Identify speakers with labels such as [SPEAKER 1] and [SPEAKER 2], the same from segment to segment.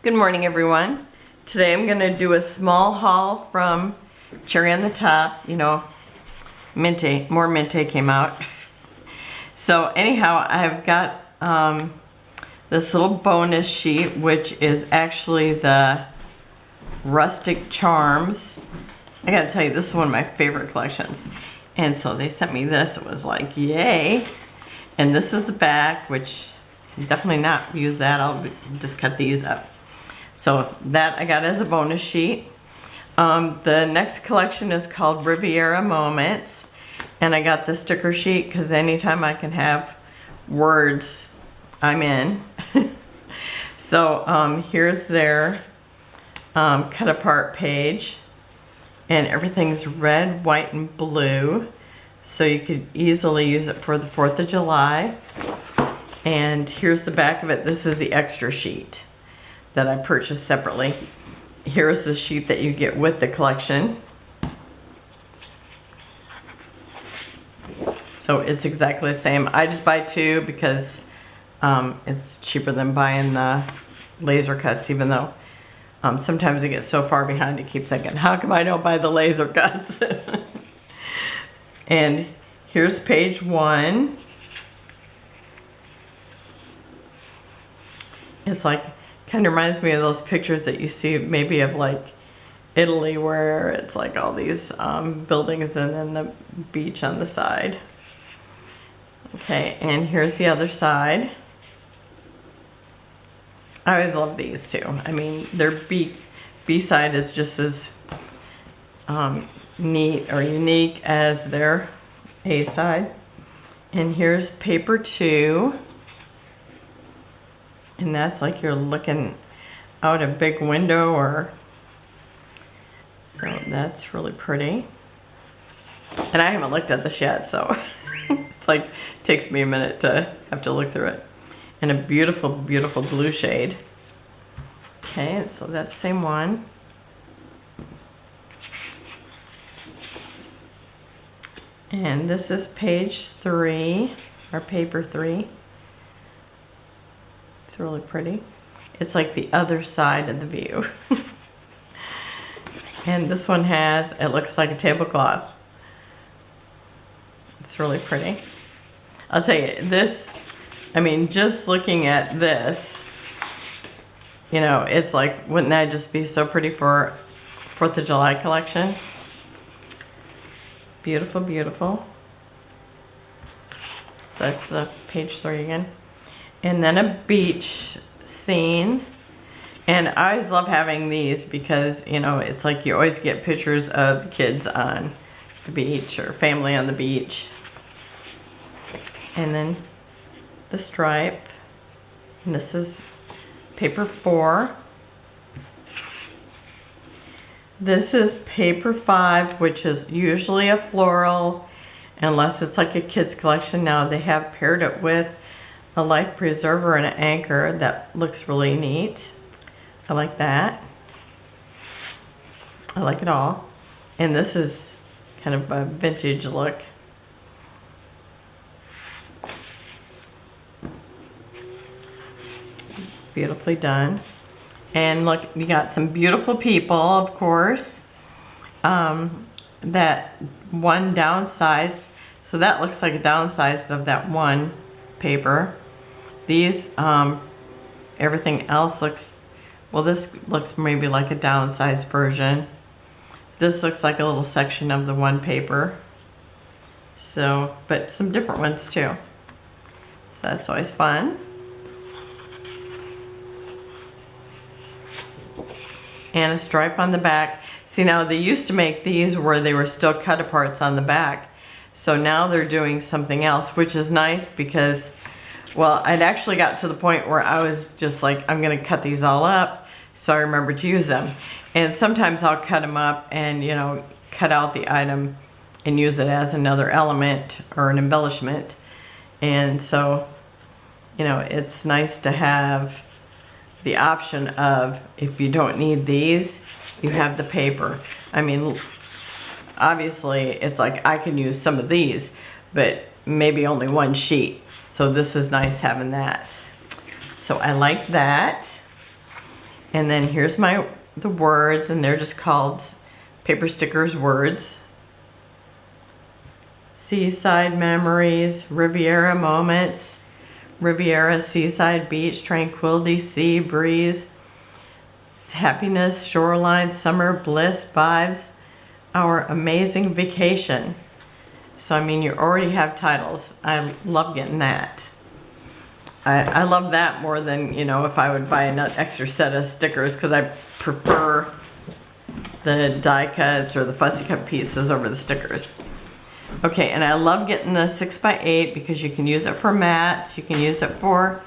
[SPEAKER 1] Good morning, everyone. Today I'm going to do a small haul from Cherry on the Top. You know, Mintay, more Mintay came out. So anyhow, I've got this little bonus sheet, which is actually the Rustic Charms. I gotta tell you, this is one of my favorite collections. And so they sent me this. It was like, yay. And this is the back, which definitely not use that. I'll just cut these up. So that I got as a bonus sheet. The next collection is called Riviera Moments. And I got the sticker sheet because anytime I can have words, I'm in. So here's their cut apart page. And everything's red, white, and blue. So you could easily use it for the 4th of July. And here's the back of it. This is the extra sheet that I purchased separately. Here's the sheet that you get with the collection. So it's exactly the same. I just buy two because it's cheaper than buying the laser cuts, even though sometimes I get so far behind I keep thinking, how come I don't buy the laser cuts? And here's page 1. It's like, kind of reminds me of those pictures that you see maybe of like Italy, where it's like all these buildings and then the beach on the side. Okay, and here's the other side. I always love these too. I mean, their B side is just as neat or unique as their A side. And here's paper 2. And that's like you're looking out a big window, or so that's really pretty. And I haven't looked at this yet, so it's like takes me a minute to have to look through it. And a beautiful, beautiful blue shade. Okay, so that's the same one. And this is page 3, or paper 3. It's really pretty. It's like the other side of the view. And this one has, it looks like a tablecloth. It's really pretty. I'll tell you, this, I mean, just looking at this, you know, it's like, wouldn't that just be so pretty for 4th of July collection? Beautiful, beautiful. So that's the page 3 again. And then a beach scene. And I always love having these because, you know, it's like you always get pictures of the kids on the beach or family on the beach. And then the stripe. And this is paper 4. This is paper 5, which is usually a floral, unless it's like a kid's collection. Now they have paired it with a life preserver and an anchor that looks really neat. I like that. I like it all. And this is kind of a vintage look. Beautifully done. And look, you got some beautiful people, of course. That one downsized. So that looks like a downsized of that one paper. These, everything else looks, well, this looks maybe like a downsized version. This looks like a little section of the one paper. So, but some different ones too. So that's always fun. And a stripe on the back. See, now they used to make these where they were still cut aparts on the back. So now they're doing something else, which is nice because, well, I'd actually got to the point where I was just like, I'm going to cut these all up so I remember to use them. And sometimes I'll cut them up and, you know, cut out the item and use it as another element or an embellishment. And so, you know, it's nice to have the option of, if you don't need these, you have the paper. I mean, obviously, it's like I can use some of these, but maybe only one sheet. So this is nice having that. So I like that. And then here's the words, and they're just called paper stickers words. Seaside memories, Riviera moments, Riviera, seaside, beach, tranquility, sea, breeze, happiness, shoreline, summer, bliss, vibes, our amazing vacation. So, I mean, you already have titles. I love getting that. I love that more than, you know, if I would buy an extra set of stickers, because I prefer the die cuts or the fussy cut pieces over the stickers. Okay, and I love getting the 6x8 because you can use it for mats. You can use it for,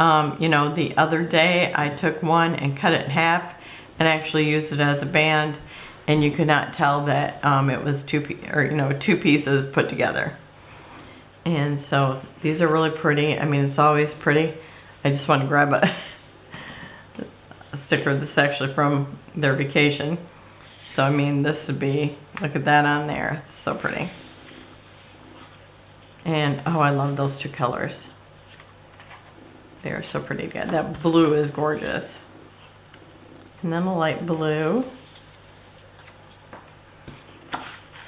[SPEAKER 1] you know, the other day I took one and cut it in half and actually used it as a band, and you could not tell that it was two pieces put together. And so these are really pretty. I mean, it's always pretty. I just want to grab a sticker that's actually from their vacation. So, I mean, this would be, look at that on there. It's so pretty. And, oh, I love those two colors. They are so pretty together. That blue is gorgeous. And then a light blue.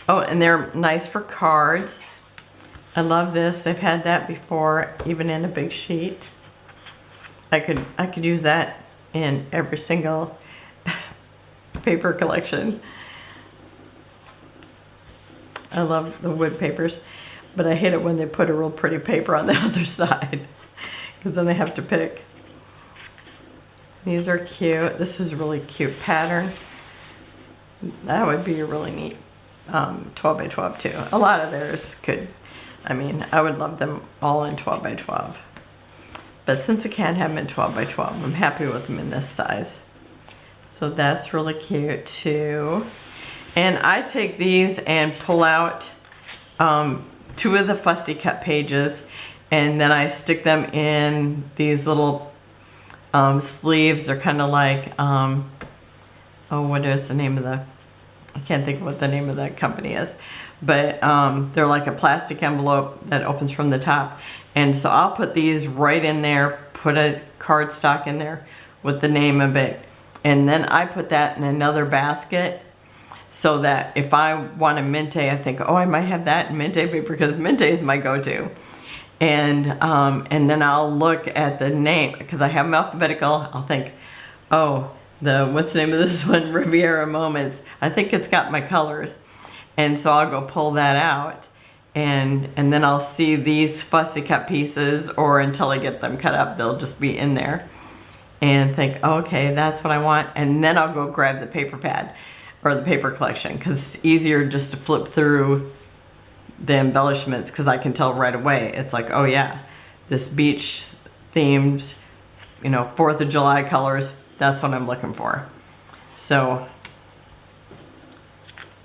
[SPEAKER 1] Oh, and they're nice for cards. I love this. They've had that before, even in a big sheet. I could use that in every single paper collection. I love the wood papers, but I hate it when they put a real pretty paper on the other side, because then I have to pick. These are cute. This is a really cute pattern. That would be a really neat 12 by 12 too. A lot of theirs could, I mean, I would love them all in 12 by 12. But since I can't have them in 12 by 12, I'm happy with them in this size. So that's really cute too. And I take these and pull out 2 of the fussy cut pages, and then I stick them in these little sleeves. They're kind of like, oh, what is the name of I can't think of what the name of that company is, but they're like a plastic envelope that opens from the top. And so I'll put these right in there, put a cardstock in there with the name of it, and then I put that in another basket, so that if I want a Mintay, I think, oh, I might have that in Mintay paper, because Mintay is my go-to. And then I'll look at the name, because I have them alphabetical. I'll think, oh, what's the name of this one? Riviera Moments. I think it's got my colors. And so I'll go pull that out, and then I'll see these fussy cut pieces, or until I get them cut up, they'll just be in there, and think, oh, okay, that's what I want. And then I'll go grab the paper pad or the paper collection, because it's easier just to flip through the embellishments, because I can tell right away. It's like, oh yeah, this beach themed, you know, 4th of July colors, that's what I'm looking for. So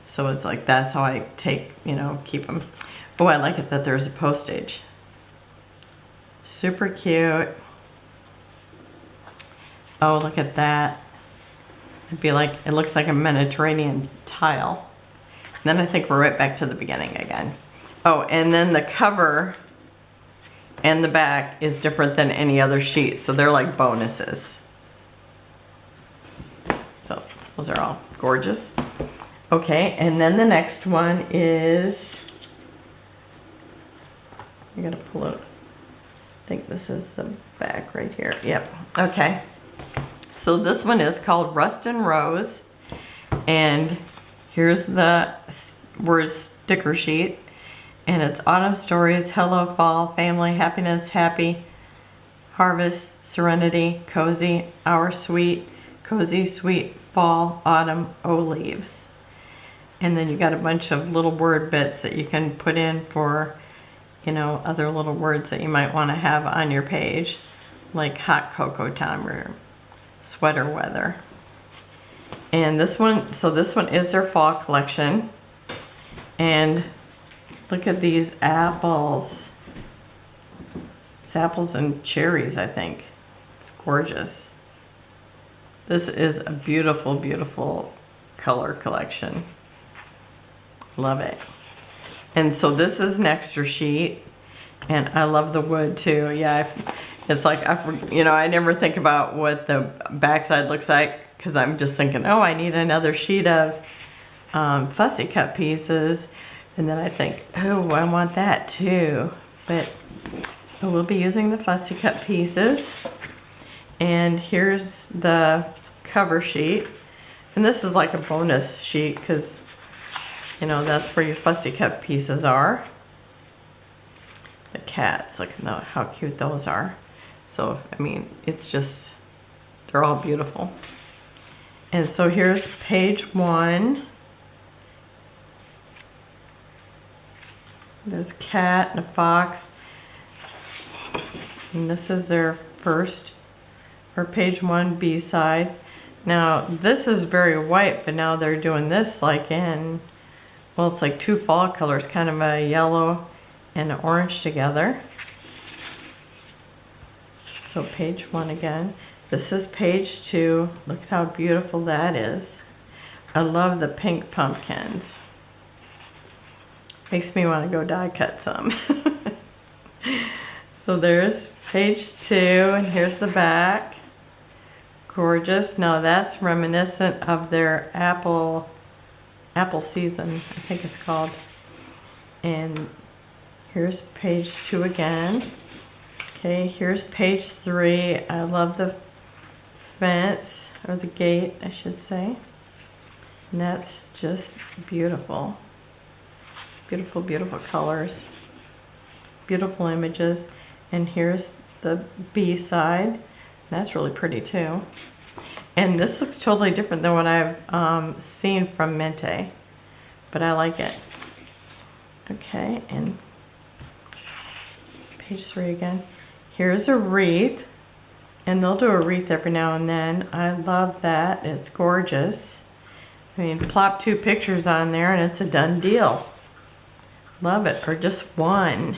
[SPEAKER 1] it's like, that's how I take, you know, keep them. Oh, I like it that there's a postage. Super cute. Oh, look at that. It'd be like, it looks like a Mediterranean tile. And then I think we're right back to the beginning again. Oh, and then the cover and the back is different than any other sheet, so they're like bonuses. So those are all gorgeous. Okay, and then the next one is, I gotta pull it. I think this is the back right here. Yep, okay. So this one is called Rust and Rose, and here's the word sticker sheet, and it's autumn stories, hello fall, family, happiness, happy, harvest, serenity, cozy, our sweet, cozy, sweet, fall, autumn, oh leaves. And then you got a bunch of little word bits that you can put in for, you know, other little words that you might want to have on your page, like hot cocoa time or sweater weather. And this one, so this one is their fall collection. And look at these apples. It's apples and cherries, I think. It's gorgeous. This is a beautiful, beautiful color collection. Love it. And so this is an extra sheet, and I love the wood too. Yeah, It's like, you know, I never think about what the backside looks like because I'm just thinking, oh, I need another sheet of fussy cut pieces. And then I think, oh, I want that too. But I will be using the fussy cut pieces. And here's the cover sheet. And this is like a bonus sheet because, you know, that's where your fussy cut pieces are. The cats, like how cute those are. So, I mean, it's just, they're all beautiful. And so here's page 1. There's a cat and a fox. And this is their first, or page 1 B-side. Now, this is very white, but now they're doing this like in, well, it's like 2 fall colors, kind of a yellow and an orange together. So page 1 again. This is page 2. Look at how beautiful that is. I love the pink pumpkins. Makes me want to go die cut some. So there's page 2, and here's the back. Gorgeous. Now that's reminiscent of their apple season, I think it's called. And here's page 2 again. Okay, here's page 3. I love the fence, or the gate, I should say. And that's just beautiful. Beautiful, beautiful colors. Beautiful images. And here's the B side. That's really pretty too. And this looks totally different than what I've seen from Mintay, but I like it. Okay, and page 3 again. Here's a wreath, and they'll do a wreath every now and then. I love that. It's gorgeous. I mean, plop 2 pictures on there and it's a done deal. Love it. Or just one.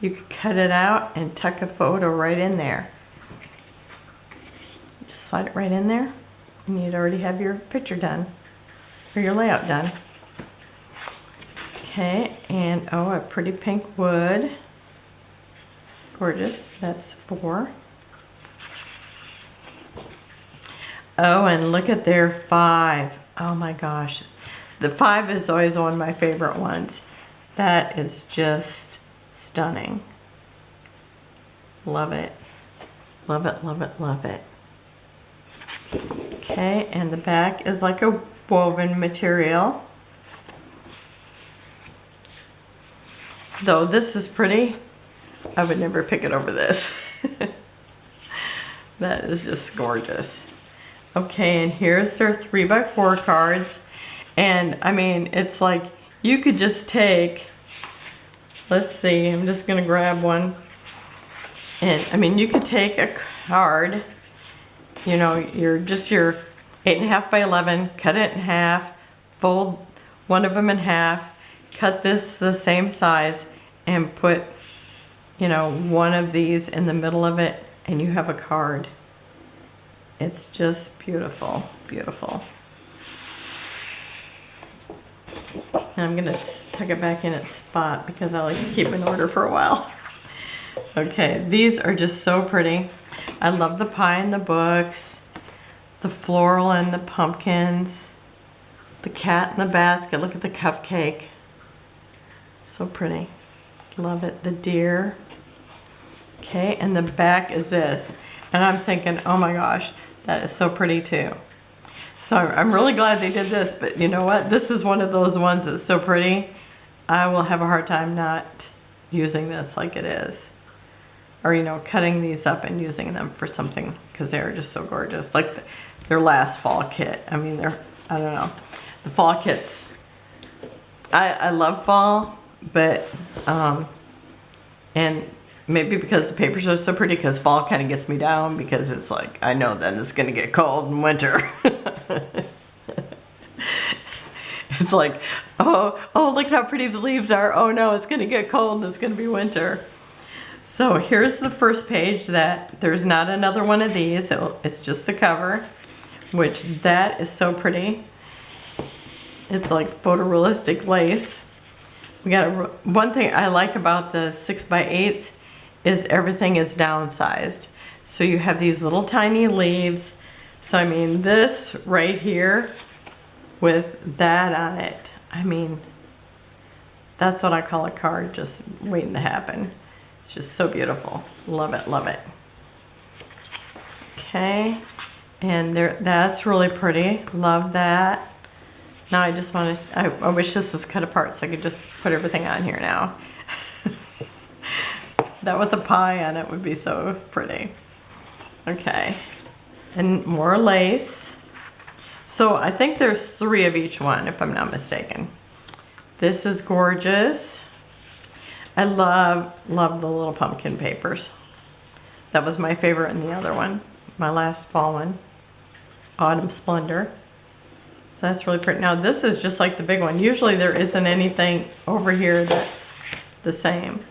[SPEAKER 1] You could cut it out and tuck a photo right in there. Just slide it right in there, and you'd already have your picture done, or your layout done. Okay, and oh, a pretty pink wood. Gorgeous. That's 4. Oh, and look at their 5. Oh my gosh. The 5 is always one of my favorite ones. That is just stunning. Love it. Love it, love it, love it. Okay, and the back is like a woven material. Though this is pretty, I would never pick it over this. That is just gorgeous. Okay, and here's their 3x4 cards. And I mean, it's like you could just take, let's see, I'm just gonna grab one. And I mean, you could take a card, you know, your 8.5 by 11, cut it in half, fold one of them in half, cut this the same size, and put, you know, one of these in the middle of it, and you have a card. It's just beautiful, beautiful. And I'm gonna tuck it back in its spot because I like to keep in order for a while. Okay, these are just so pretty. I love the pie in the books, the floral and the pumpkins, the cat in the basket. Look at the cupcake. So pretty. Love it. The deer. Okay, and the back is this. And I'm thinking, oh my gosh, that is so pretty too. So I'm really glad they did this, but you know what? This is one of those ones that's so pretty, I will have a hard time not using this like it is. Or, you know, cutting these up and using them for something, because they're just so gorgeous. Like their last fall kit. I mean, I don't know. The fall kits, I love fall, but, and maybe because the papers are so pretty, because fall kind of gets me down, because it's like, I know that it's going to get cold in winter. It's like, oh, look at how pretty the leaves are. Oh no, it's going to get cold and it's going to be winter. So here's the first page. That there's not another one of these. It's just the cover, which that is so pretty. It's like photorealistic lace. We got one thing I like about the 6x8s is everything is downsized. So you have these little tiny leaves. So I mean, this right here with that on it, I mean, that's what I call a card just waiting to happen. It's just so beautiful. Love it, love it. Okay, and there, that's really pretty. Love that. Now I just wanted, I wish this was cut apart so I could just put everything on here now. That with the pie on it would be so pretty. Okay, and more lace. So I think there's 3 of each one, if I'm not mistaken. This is gorgeous. I love the little pumpkin papers. That was my favorite in the other one, my last fall one, Autumn Splendor. So that's really pretty. Now this is just like the big one. Usually there isn't anything over here that's the same,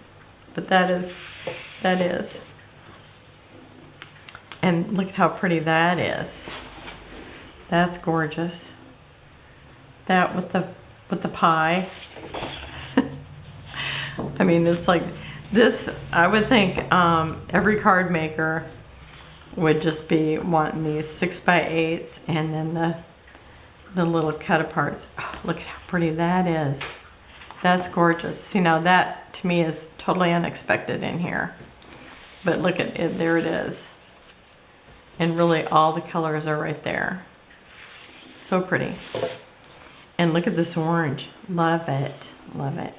[SPEAKER 1] but that is. And look at how pretty that is. That's gorgeous. That with the pie. I mean, it's like this. I would think every card maker would just be wanting these 6x8s, and then the little cut aparts. Oh, look at how pretty that is. That's gorgeous. See, now that to me is totally unexpected in here. But look at it, there it is. And really all the colors are right there. So pretty. And look at this orange. Love it, love it.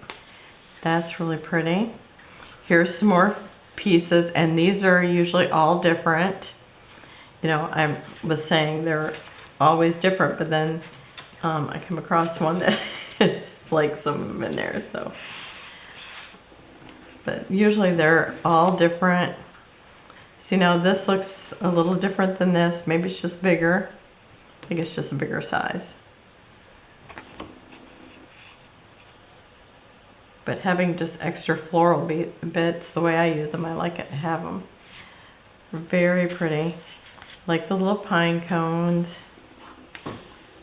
[SPEAKER 1] That's really pretty. Here's some more pieces, and these are usually all different. You know, I was saying they're always different, but then I come across one that is like some of them in there, so. But usually they're all different. See, now this looks a little different than this. Maybe it's just bigger. I think it's just a bigger size. But having just extra floral bits, the way I use them, I like it to have them. Very pretty. Like the little pine cones.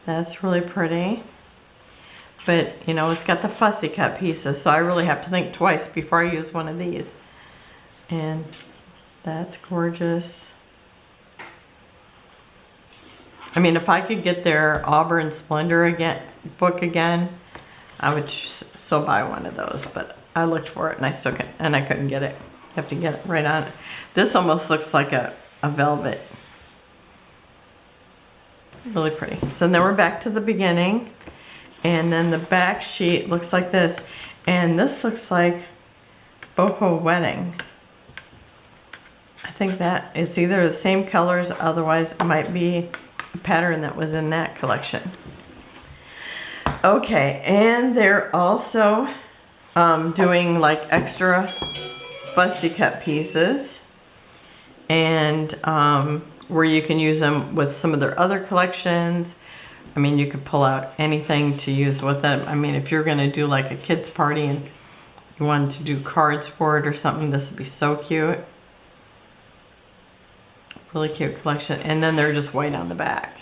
[SPEAKER 1] That's really pretty. But, you know, it's got the fussy cut pieces, so I really have to think twice before I use one of these. And that's gorgeous. I mean, if I could get their Auburn Splendor book again, I would so buy one of those. But I looked for it and I couldn't get it. You have to get it right on it. This almost looks like a velvet. Really pretty. So then we're back to the beginning. And then the back sheet looks like this. And this looks like boho wedding. I think that it's either the same colors, otherwise it might be a pattern that was in that collection. Okay, and they're also doing like extra fussy cut pieces, and where you can use them with some of their other collections. I mean, you could pull out anything to use with them. I mean, if you're going to do like a kid's party and you wanted to do cards for it or something, this would be so cute. Really cute collection. And then they're just white on the back.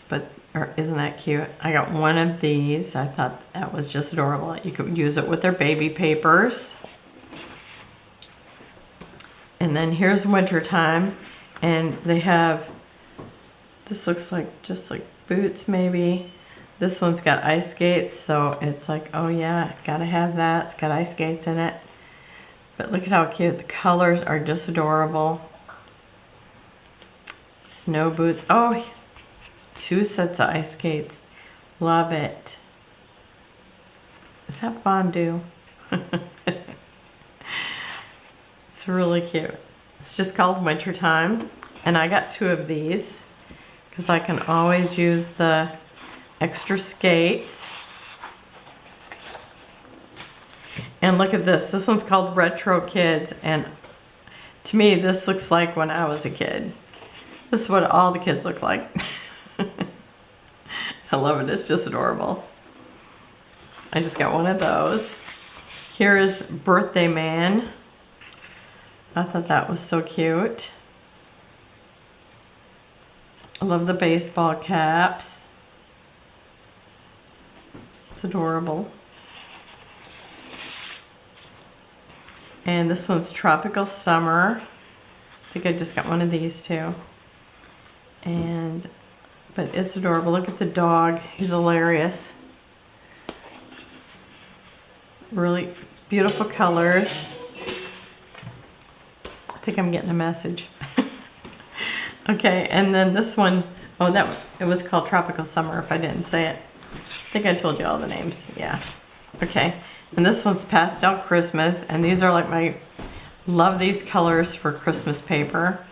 [SPEAKER 1] But isn't that cute? I got one of these. I thought that was just adorable. You could use it with their baby papers. And then here's wintertime. And they have, this looks like just like boots maybe. This one's got ice skates, so it's like, oh yeah, gotta have that. It's got ice skates in it. But look at how cute. The colors are just adorable. Snow boots. Oh, 2 sets of ice skates. Love it. Is that fondue? It's really cute. It's just called Wintertime. And I got 2 of these because I can always use the extra skates. And look at this. This one's called Retro Kids. And to me, this looks like when I was a kid. This is what all the kids look like. I love it. It's just adorable. I just got one of those. Here is Birthday Man. I thought that was so cute. I love the baseball caps. It's adorable. And this one's Tropical Summer. I think I just got one of these too. But it's adorable. Look at the dog. He's hilarious. Really beautiful colors. I think I'm getting a message. Okay, and then this one, it was called Tropical Summer if I didn't say it. I think I told you all the names, yeah. Okay, and this one's Pastel Christmas, and these are like love these colors for Christmas paper.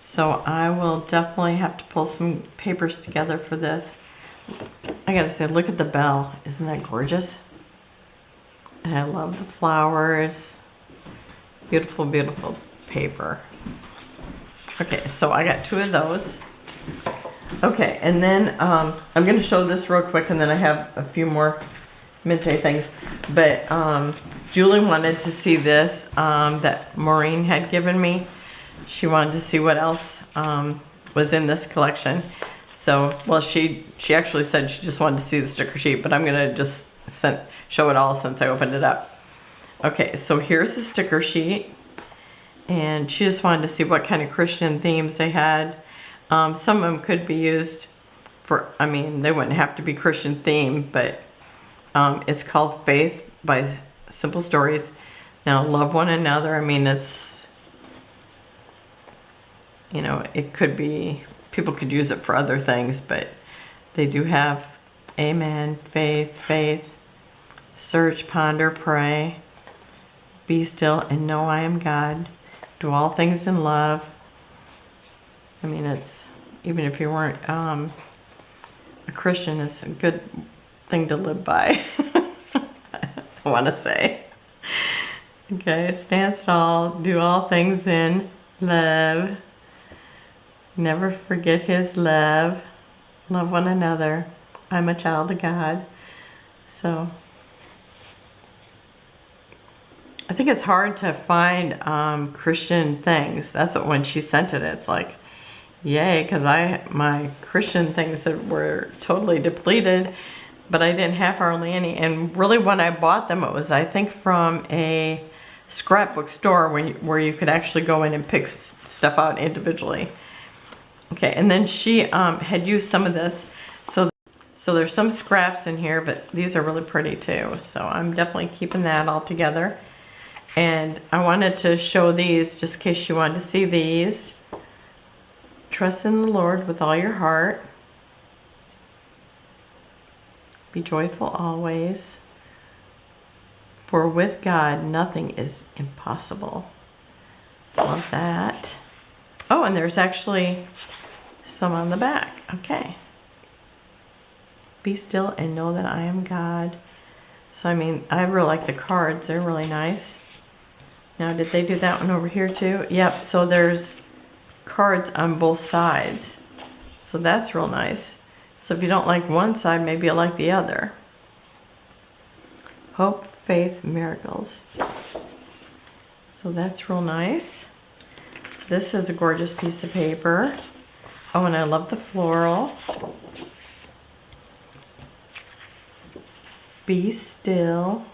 [SPEAKER 1] So I will definitely have to pull some papers together for this. I gotta say, look at the bell. Isn't that gorgeous? And I love the flowers. Beautiful, beautiful paper. Okay, so I got 2 of those. Okay, and then I'm going to show this real quick, and then I have a few more Mintay things. But Julie wanted to see this that Maureen had given me. She wanted to see what else was in this collection. So, well, she actually said she just wanted to see the sticker sheet, but I'm going to just show it all since I opened it up. Okay, so here's the sticker sheet. And she just wanted to see what kind of Christian themes they had. Some of them could be used for, I mean, they wouldn't have to be Christian themed, but it's called Faith by Simple Stories. Now, love one another. I mean, it's, you know, it could be, people could use it for other things, but they do have Amen, faith, search, ponder, pray, be still and know I am God. Do all things in love. I mean, it's, even if you weren't a Christian, it's a good thing to live by. I want to say. Okay, stand tall, do all things in love. Never forget his love. Love one another. I'm a child of God. So I think it's hard to find Christian things. That's what, when she sent it, it's like, yay, because my Christian things were totally depleted, but I didn't have hardly any. And really, when I bought them, it was, I think, from a scrapbook store where you could actually go in and pick stuff out individually. Okay, and then she had used some of this, so there's some scraps in here, but these are really pretty too. So I'm definitely keeping that all together. And I wanted to show these just in case you wanted to see these. Trust in the Lord with all your heart. Be joyful always. For with God, nothing is impossible. Love that. Oh, and there's actually some on the back. Okay. Be still and know that I am God. So, I mean, I really like the cards. They're really nice. Now, did they do that one over here too? Yep, so there's cards on both sides. So that's real nice. So if you don't like one side, maybe you like the other. Hope, faith, miracles. So that's real nice. This is a gorgeous piece of paper. Oh, and I love the floral. Be still.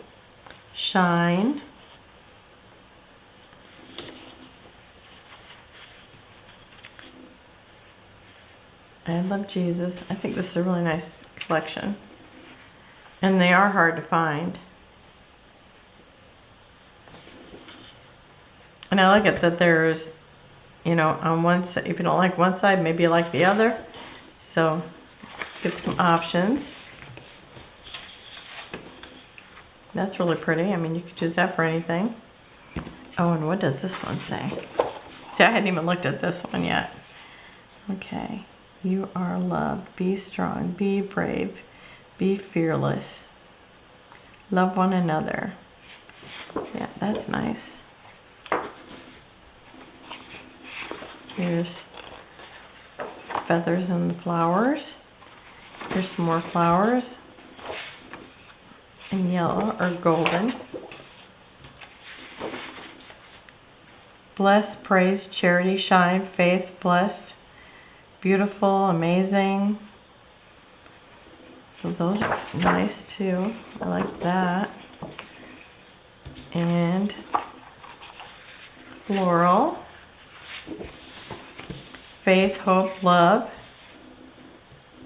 [SPEAKER 1] Shine. I love Jesus. I think this is a really nice collection. And they are hard to find. And I like it that there's, you know, on one side, if you don't like one side, maybe you like the other. So, give some options. That's really pretty. I mean, you could use that for anything. Oh, and what does this one say? See, I hadn't even looked at this one yet. Okay. You are loved. Be strong. Be brave. Be fearless. Love one another. Yeah, that's nice. Here's feathers and flowers. Here's some more flowers. In yellow or golden. Bless, praise, charity, shine, faith, blessed. Beautiful, amazing. So those are nice too. I like that. And floral. Faith, hope, love.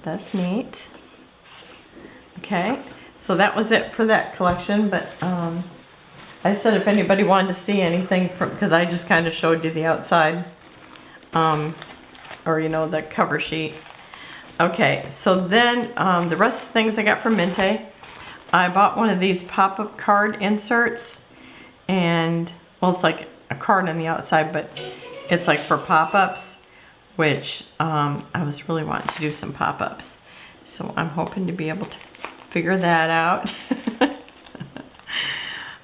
[SPEAKER 1] That's neat. Okay, so that was it for that collection, but I said if anybody wanted to see anything from, because I just kind of showed you the outside, or you know, the cover sheet. Okay, so then the rest of the things I got from Mintay. I bought one of these pop-up card inserts, and well, it's like a card on the outside, but it's like for pop-ups, which I was really wanting to do some pop-ups. So I'm hoping to be able to figure that out.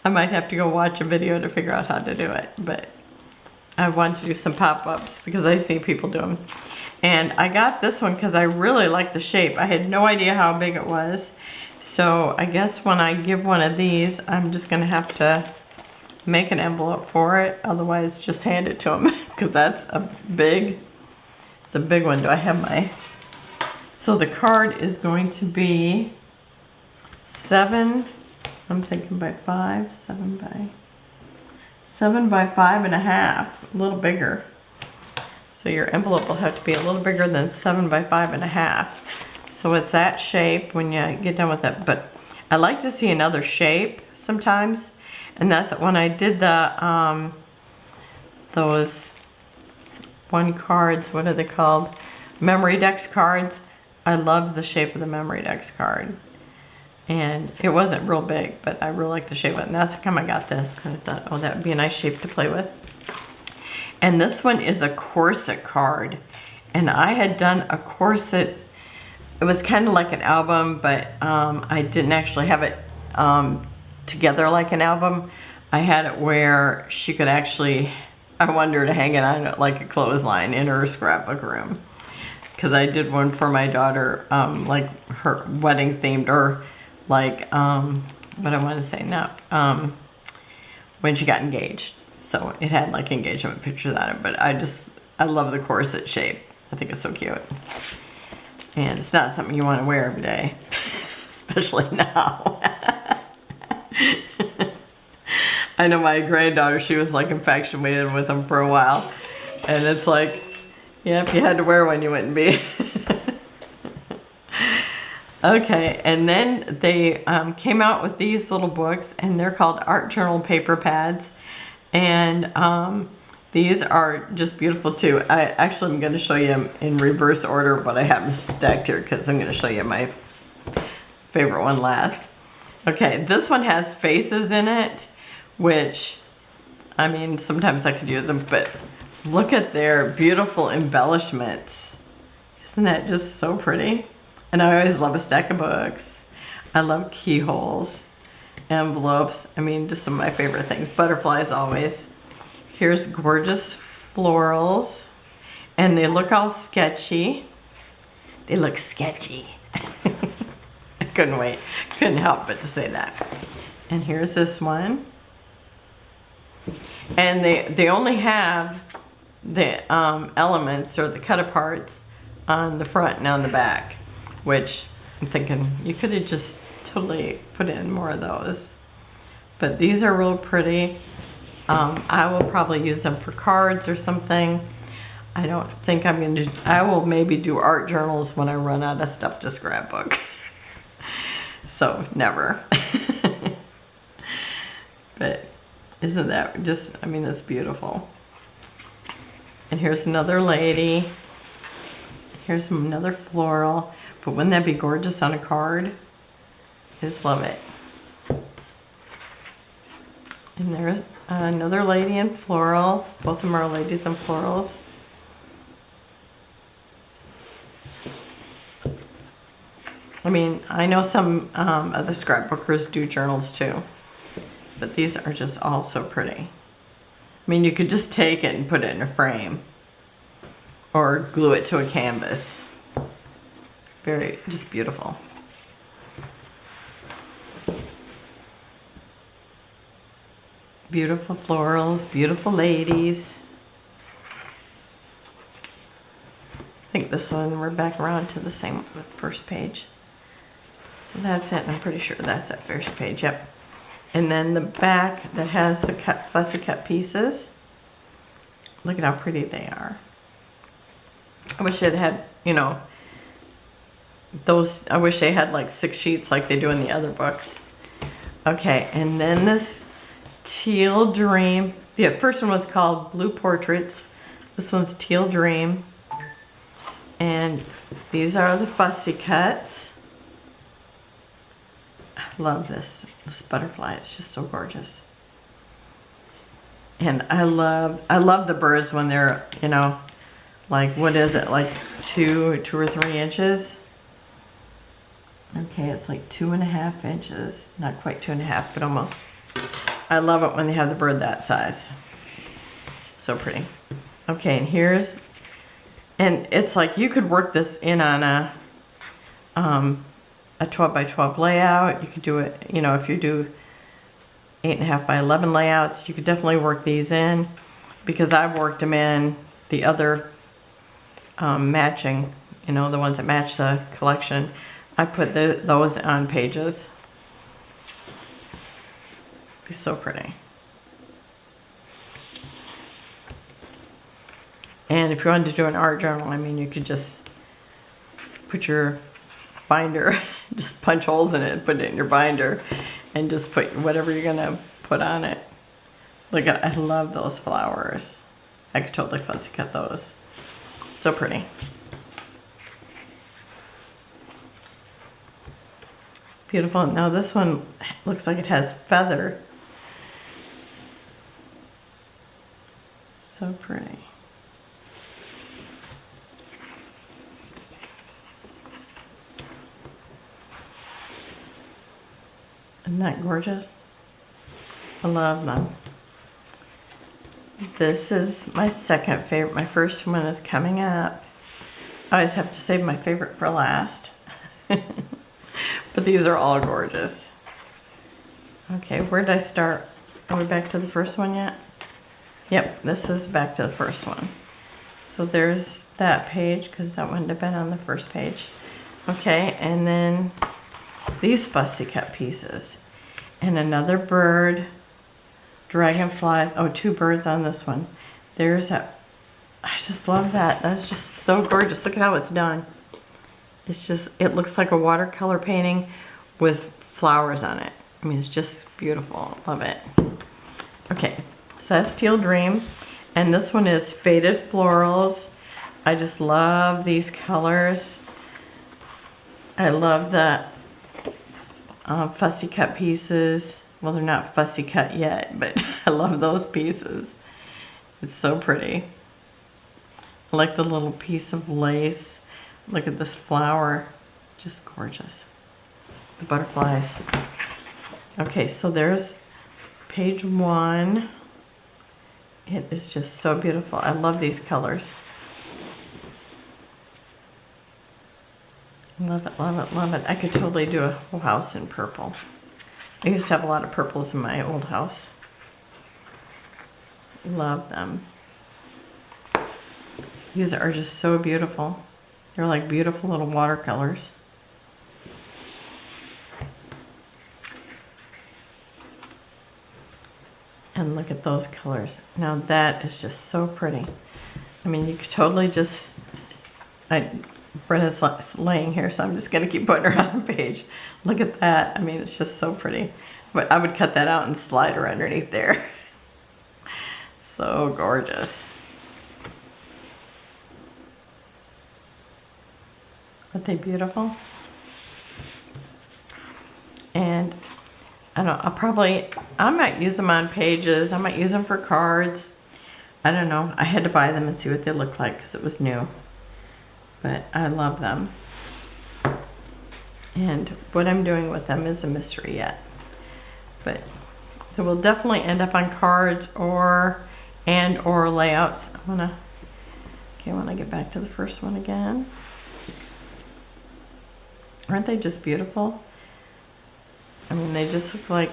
[SPEAKER 1] I might have to go watch a video to figure out how to do it, but I want to do some pop-ups because I see people do them. And I got this one because I really like the shape. I had no idea how big it was. So I guess when I give one of these, I'm just gonna have to make an envelope for it. Otherwise, just hand it to them because that's it's a big one. Do I have my, so the card is going to be 7, I'm thinking by 5, 7 by 5.5, a little bigger. So your envelope will have to be a little bigger than 7 by 5.5. So it's that shape when you get done with it. But I like to see another shape sometimes. And that's when I did the, those one cards, what are they called? Memory Dex cards. I loved the shape of the Memory Dex card. And it wasn't real big, but I really like the shape of it. And that's how come I got this, because I thought, oh, that would be a nice shape to play with. And this one is a corset card. And I had done a corset, it was kind of like an album, but I didn't actually have it together like an album. I had it where she could actually, I wanted her to hang it on like a clothesline in her scrapbook room. Because I did one for my daughter, like her wedding themed, or like, what I want to say now, when she got engaged. So it had like engagement pictures on it, but I love the corset shape. I think it's so cute. And it's not something you want to wear every day, especially now. I know my granddaughter, she was like infatuated with them for a while. And it's like, yeah, if you had to wear one, you wouldn't be. Okay, and then they came out with these little books, and they're called Art Journal Paper Pads. And these are just beautiful too. Actually, I'm going to show you them in reverse order, but I have them stacked here because I'm going to show you my favorite one last. Okay, this one has faces in it, which, I mean, sometimes I could use them, but look at their beautiful embellishments. Isn't that just so pretty? And I always love a stack of books. I love keyholes, envelopes. I mean, just some of my favorite things. Butterflies always. Here's gorgeous florals. And they look all sketchy. They look sketchy. I couldn't help but to say that. And here's this one. And they only have the elements or the cut aparts on the front and on the back, which I'm thinking you could have just totally put in more of those. But these are real pretty. I will probably use them for cards or something. I don't think I'm going to, I will maybe do art journals when I run out of stuff to scrapbook. So never. But isn't that just, I mean, it's beautiful. And here's another lady. Here's another floral. But wouldn't that be gorgeous on a card? I just love it. And there's another lady in floral. Both of them are ladies in florals. I mean, I know some of the scrapbookers do journals too. But these are just all so pretty. I mean, you could just take it and put it in a frame. Or glue it to a canvas. Very, just beautiful. Beautiful florals, beautiful ladies. I think this one, we're back around to the same first page. So that's it, and I'm pretty sure that's that first page, yep. And then the back that has the fussy cut pieces. Look at how pretty they are. I wish it had, you know, those, I wish they had like 6 sheets like they do in the other books. Okay, and then this Teal Dream. The first one was called Blue Portraits. This one's Teal Dream. And these are the Fussy cuts. I love this butterfly. It's just so gorgeous. And I love the birds when they're, you know, like, what is it, like 2 or 3 inches? Okay, it's like 2.5 inches. Not quite 2.5, but almost. I love it when they have the bird that size. So pretty. Okay, and here's, and it's like you could work this in on a 12 by 12 layout. You could do it, you know, if you do 8.5 by 11 layouts, you could definitely work these in, because I've worked them in the other matching, you know, the ones that match the collection. I put those on pages. Be so pretty. And if you wanted to do an art journal, I mean, you could just put your binder, just punch holes in it, put it in your binder, and just put whatever you're gonna put on it. Look at, I love those flowers. I could totally fussy cut those. So pretty. Beautiful. Now this one looks like it has feather. So pretty. Isn't that gorgeous? I love them. This is my second favorite. My first one is coming up. I always have to save my favorite for last. But these are all gorgeous. Okay, where did I start? Are we back to the first one yet? Yep, this is back to the first one. So there's that page, because that wouldn't have been on the first page. Okay, and then these fussy cut pieces. And another bird, dragonflies. Oh, 2 birds on this one. There's that. I just love that. That's just so gorgeous. Look at how it's done. It's just, it looks like a watercolor painting with flowers on it. I mean, it's just beautiful. Love it. Okay, so that's Teal Dream. And this one is Faded Florals. I just love these colors. I love the fussy cut pieces. Well, they're not fussy cut yet, but I love those pieces. It's so pretty. I like the little piece of lace. Look at this flower. It's just gorgeous. The butterflies. Okay, so there's page 1. It is just so beautiful. I love these colors. Love it, love it, love it. I could totally do a whole house in purple. I used to have a lot of purples in my old house. Love them. These are just so beautiful. They're like beautiful little watercolors. And look at those colors. Now that is just so pretty. I mean, you could totally just, Brenna's laying here, so I'm just gonna keep putting her on the page. Look at that. I mean, it's just so pretty. But I would cut that out and slide her underneath there. So gorgeous. Aren't they beautiful? And I don't, I might use them on pages. I might use them for cards. I don't know. I had to buy them and see what they look like because it was new. But I love them. And what I'm doing with them is a mystery yet. But they will definitely end up on cards or layouts. I want to get back to the first one again. Aren't they just beautiful? I mean, they just look like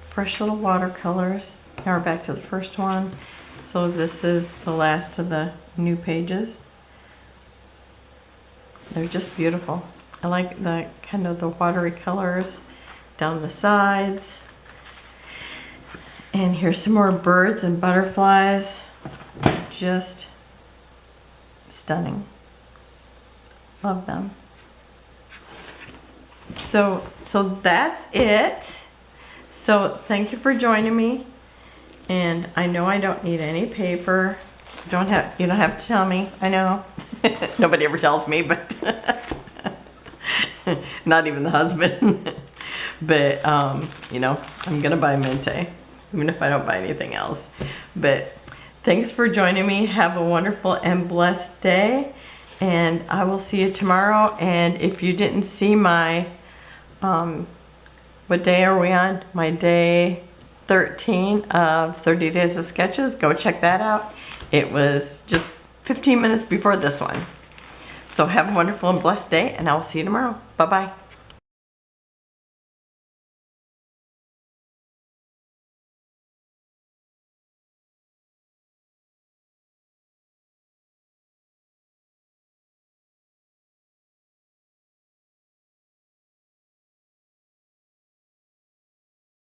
[SPEAKER 1] fresh little watercolors. Now we're back to the first one. So this is the last of the new pages. They're just beautiful. I like the kind of the watery colors down the sides. And here's some more birds and butterflies. just stunning. Love them. So that's it. So thank you for joining me. And I know I don't need any paper. You don't have to tell me. I know. Nobody ever tells me, but not even the husband. But you know, I'm gonna buy Mintay, even if I don't buy anything else. But thanks for joining me. Have a wonderful and blessed day. And I will see you tomorrow. And if you didn't see my, what day are we on? My day 13 of 30 Days of Sketches. Go check that out. It was just 15 minutes before this one. So have a wonderful and blessed day, and I will see you tomorrow. Bye-bye.